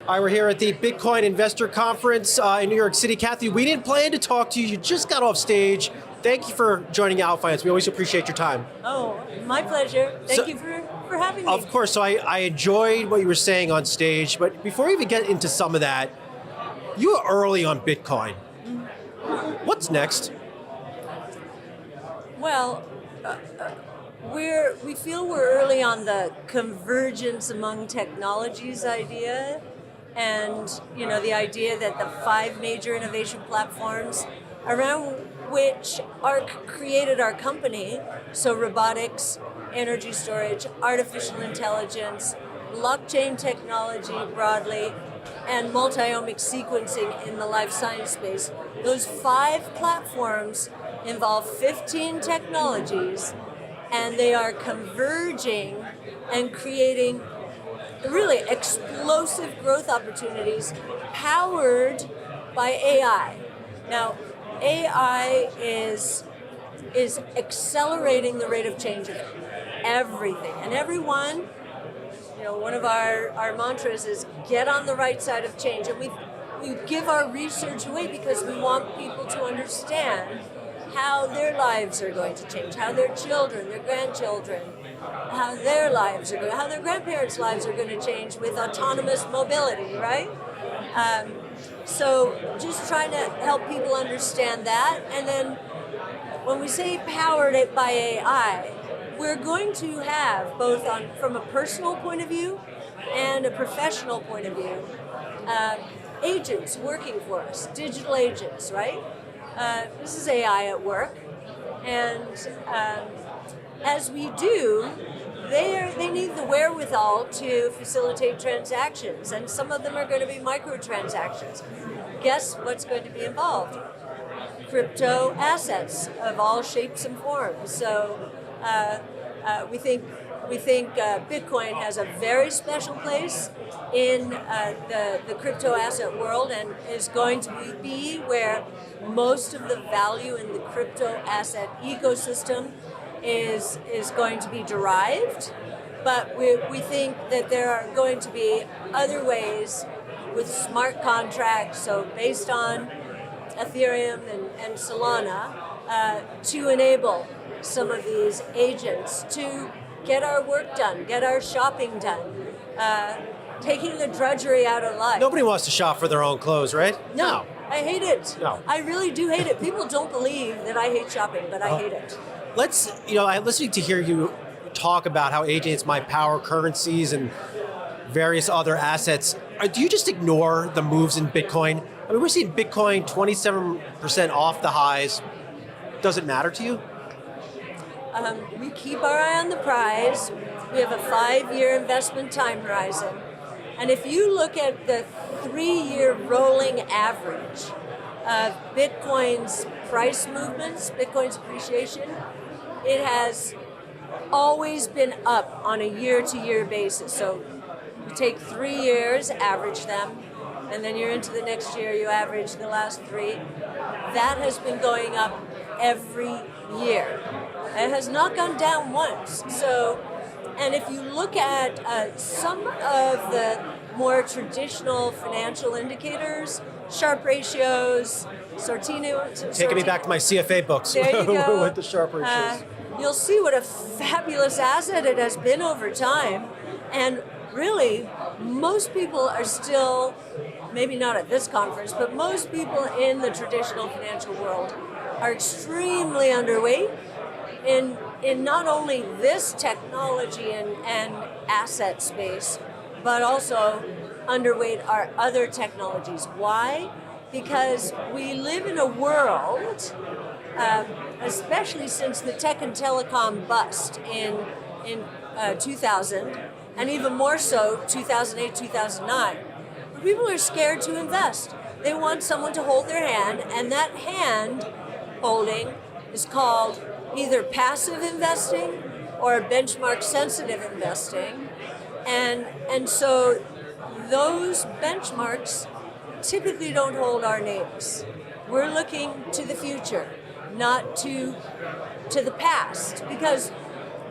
All right, we're here at the Bitcoin Investor Conference in New York City. Cathie, we didn't plan to talk to you. You just got off stage. Thank you for joining Outfinance. We always appreciate your time. Oh, my pleasure. Thank you for having me. Of course, so I enjoyed what you were saying on stage, but before we even get into some of that, you were early on Bitcoin. What's next? Well, we feel we're early on the convergence among technologies idea, and the idea that the 5 major innovation platforms around which Ark created our company, so robotics, energy storage, artificial intelligence, blockchain technology broadly, and multi-omic sequencing in the life science space. Those 5 platforms involve 15 technologies, and they are converging and creating really explosive growth opportunities powered by AI. Now, AI is accelerating the rate of change of everything. And everyone, one of our mantras is get on the right side of change. And we give our research away because we want people to understand how their lives are going to change, how their children, their grandchildren, how their lives are going, how their grandparents' lives are going to change with autonomous mobility, right? So just trying to help people understand that. And then when we say powered by AI, we're going to have both from a personal point of view and a professional point of view, agents working for us, digital agents, right? This is AI at work. And as we do, they need the wherewithal to facilitate transactions, and some of them are going to be microtransactions. Guess what's going to be involved? Crypto assets of all shapes and forms. So we think Bitcoin has a very special place in the crypto asset world, and is going to be where most of the value in the crypto asset ecosystem is going to be derived. But we think that there are going to be other ways with smart contracts, so based on Ethereum and Solana, to enable some of these agents to get our work done, get our shopping done, taking the drudgery out of life. Nobody wants to shop for their own clothes, right? No. I hate it. No. I really do hate it. People don't believe that I hate shopping, but I hate it. I'm listening to hear you talk about how agents might power currencies and various other assets. Do you just ignore the moves in Bitcoin? I mean, we're seeing Bitcoin 27% off the highs. Does it matter to you? We keep our eye on the prize. We have a 5-year investment time horizon. And if you look at the 3-year rolling average of Bitcoin's price movements, Bitcoin's appreciation, it has always been up on a year-to-year basis. So you take 3 years, average them, and then you're into the next year, you average the last 3. That has been going up every year. It has not gone down once. So, and if you look at some of the more traditional financial indicators, Sharpe ratios, Sortino. Taking me back to my CFA books. There you go. With the Sharpe ratios. You'll see what a fabulous asset it has been over time. And really, most people are still, maybe not at this conference, but most people in the traditional financial world are extremely underweight in not only this technology and asset space, but also underweight our other technologies. Why? Because we live in a world, especially since the tech and telecom bust in 2000, and even more so 2008, 2009, where people are scared to invest. They want someone to hold their hand, and that hand holding is called either passive investing or benchmark sensitive investing. And so those benchmarks typically don't hold our names. We're looking to the future, not to the past, because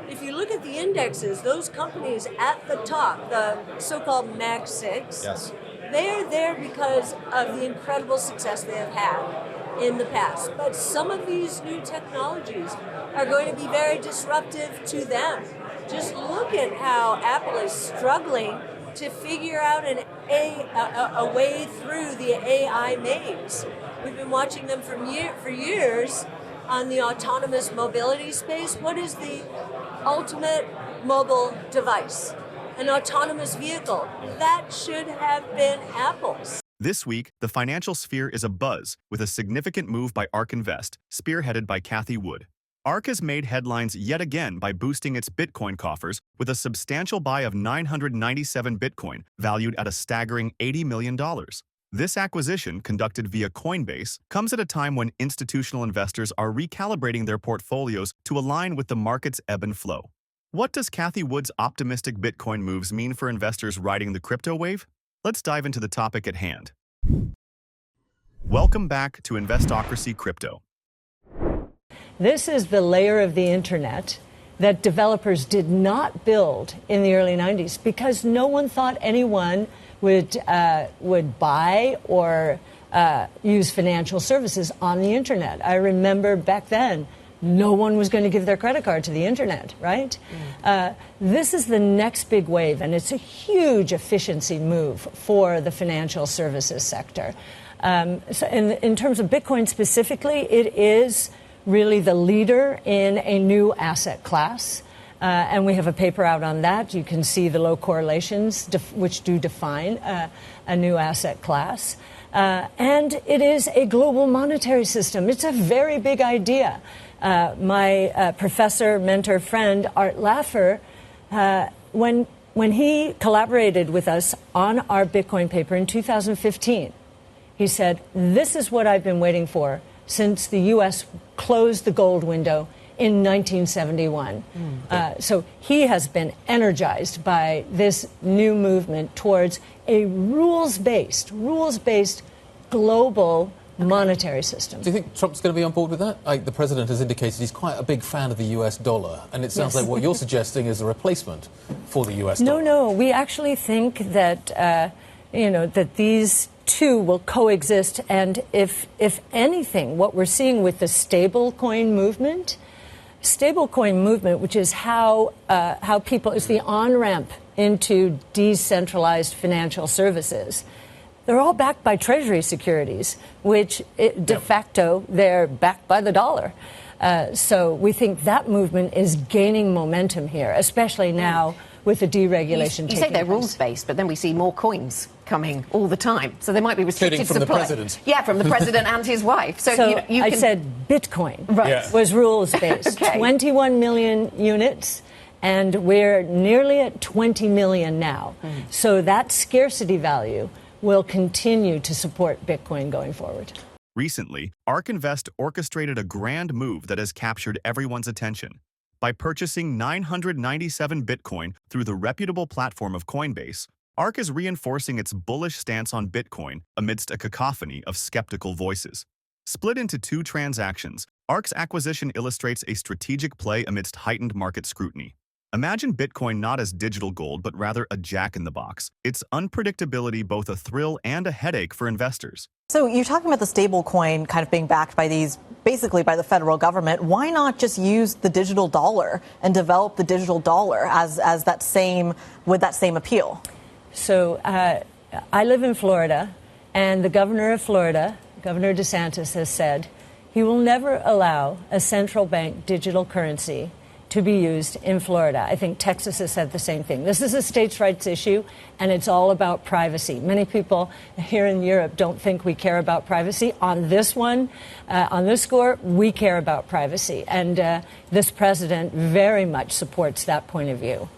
if you look at the indexes, those companies at the top, the so-called Mag 6, Yes. they are there because of the incredible success they have had in the past. But some of these new technologies are going to be very disruptive to them. Just look at how Apple is struggling to figure out a way through the AI maze. We've been watching them for years on the autonomous mobility space. What is the ultimate mobile device? An autonomous vehicle. That should have been Apple's. This week, the financial sphere is abuzz with a significant move by Ark Invest, spearheaded by Cathie Wood. Ark has made headlines yet again by boosting its Bitcoin coffers with a substantial buy of 997 Bitcoin, valued at a staggering $80 million. This acquisition, conducted via Coinbase, comes at a time when institutional investors are recalibrating their portfolios to align with the market's ebb and flow. What does Cathie Wood's optimistic Bitcoin moves mean for investors riding the crypto wave? Let's dive into the topic at hand. Welcome back to Investocracy Crypto. This is the layer of the internet that developers did not build in the early 90s because no one thought anyone would buy or use financial services on the internet. I remember back then, no one was going to give their credit card to the internet, right? This is the next big wave, and it's a huge efficiency move for the financial services sector. So in terms of Bitcoin specifically, it is really the leader in a new asset class. And we have a paper out on that. You can see the low correlations, which do define a new asset class. And it is a global monetary system. It's a very big idea. My professor, mentor, friend, Art Laffer, when he collaborated with us on our Bitcoin paper in 2015, he said, "This is what I've been waiting for since the U.S. closed the gold window in 1971. So he has been energized by this new movement towards a rules-based global monetary system. Do you think Trump's going to be on board with that? The president has indicated he's quite a big fan of the US dollar, and it sounds like what you're suggesting is a replacement for the US dollar. No, we actually think that that these two will coexist, and if anything, what we're seeing with the stablecoin movement, which is how people, is the on-ramp into decentralized financial services. They're all backed by Treasury securities, which de facto they're backed by the dollar. So we think that movement is gaining momentum here, especially now with the deregulation. You say they're rules-based, but then we see more coins coming all the time. So there might be restricted from supply. The president. Yeah, from the president and his wife. So I said Bitcoin right. was rules-based. Okay. 21 million units, and we're nearly at 20 million now. So that scarcity value will continue to support Bitcoin going forward. Recently, Ark Invest orchestrated a grand move that has captured everyone's attention. By purchasing 997 Bitcoin through the reputable platform of Coinbase, Ark is reinforcing its bullish stance on Bitcoin amidst a cacophony of skeptical voices. Split into two transactions, Ark's acquisition illustrates a strategic play amidst heightened market scrutiny. Imagine Bitcoin not as digital gold, but rather a jack-in-the-box. Its unpredictability both a thrill and a headache for investors. So you're talking about the stable coin kind of being backed by these, basically by the federal government. Why not just use the digital dollar and develop the digital dollar with that same appeal? So I live in Florida, and the governor of Florida, Governor DeSantis, has said he will never allow a central bank digital currency to be used in Florida. I think Texas has said the same thing. This is a states' rights issue, and it's all about privacy. Many people here in Europe don't think we care about privacy. On this one, on this score, we care about privacy. And this president very much supports that point of view.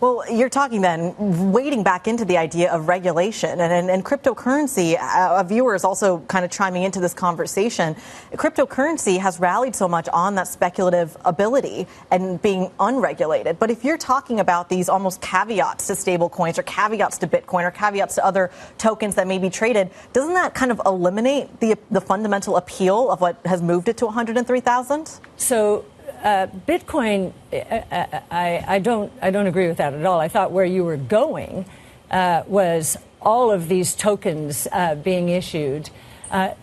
Well, you're talking then, wading back into the idea of regulation and cryptocurrency. A viewer is also kind of chiming into this conversation. Cryptocurrency has rallied so much on that speculative ability and being unregulated. But if you're talking about these almost caveats to stable coins or caveats to Bitcoin or caveats to other tokens that may be traded, doesn't that kind of eliminate the fundamental appeal of what has moved it to 103,000? So Bitcoin, I don't agree with that at all. I thought where you were going was all of these tokens being issued.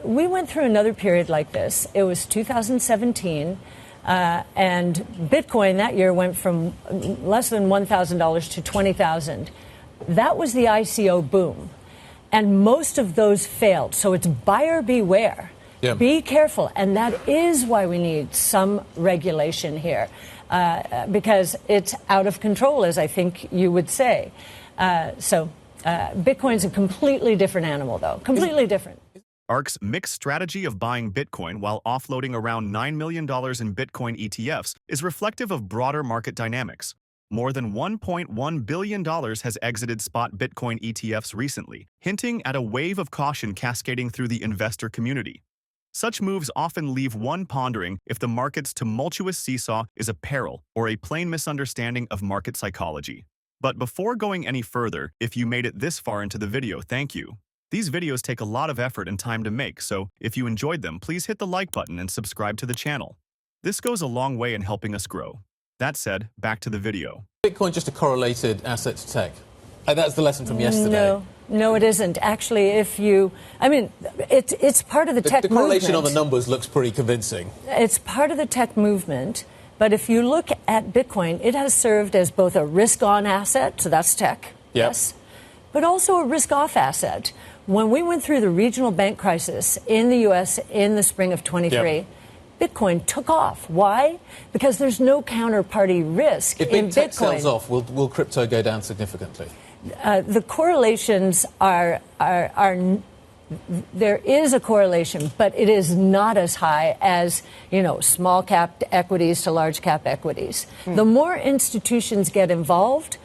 We went through another period like this. It was 2017, and Bitcoin that year went from less than $1,000 to $20,000. That was the ICO boom, and most of those failed. So it's buyer beware. Yeah. Be careful, and that is why we need some regulation here, because it's out of control, as I think you would say. Bitcoin's a completely different animal, though. Completely different. Ark's mixed strategy of buying Bitcoin while offloading around $9 million in Bitcoin ETFs is reflective of broader market dynamics. More than $1.1 billion has exited spot Bitcoin ETFs recently, hinting at a wave of caution cascading through the investor community. Such moves often leave one pondering if the market's tumultuous seesaw is a peril or a plain misunderstanding of market psychology. But before going any further, if you made it this far into the video, thank you. These videos take a lot of effort and time to make, so if you enjoyed them, please hit the like button and subscribe to the channel. This goes a long way in helping us grow. That said, back to the video. Bitcoin just a correlated asset to tech. That's the lesson from yesterday. No, it isn't. Actually, it's part of the tech movement. The correlation on the numbers looks pretty convincing. It's part of the tech movement, but if you look at Bitcoin, it has served as both a risk-on asset, so that's tech, yes, but also a risk-off asset. When we went through the regional bank crisis in the U.S. in the spring of 23, Bitcoin took off. Why? Because there's no counterparty risk in Bitcoin. If big tech sells off, will crypto go down significantly? The correlations are there is a correlation, but it is not as high as, small cap equities to large cap equities. The more institutions get involved,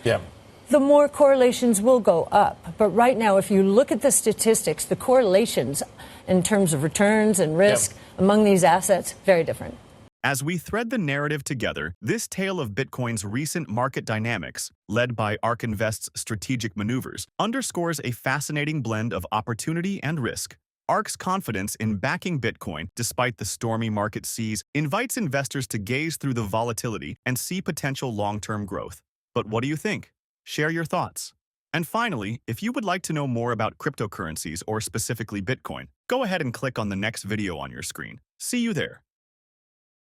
the more correlations will go up. But right now, if you look at the statistics, the correlations in terms of returns and risk among these assets, very different. As we thread the narrative together, this tale of Bitcoin's recent market dynamics, led by Ark Invest's strategic maneuvers, underscores a fascinating blend of opportunity and risk. Ark's confidence in backing Bitcoin, despite the stormy market seas, invites investors to gaze through the volatility and see potential long-term growth. But what do you think? Share your thoughts. And finally, if you would like to know more about cryptocurrencies or specifically Bitcoin, go ahead and click on the next video on your screen. See you there.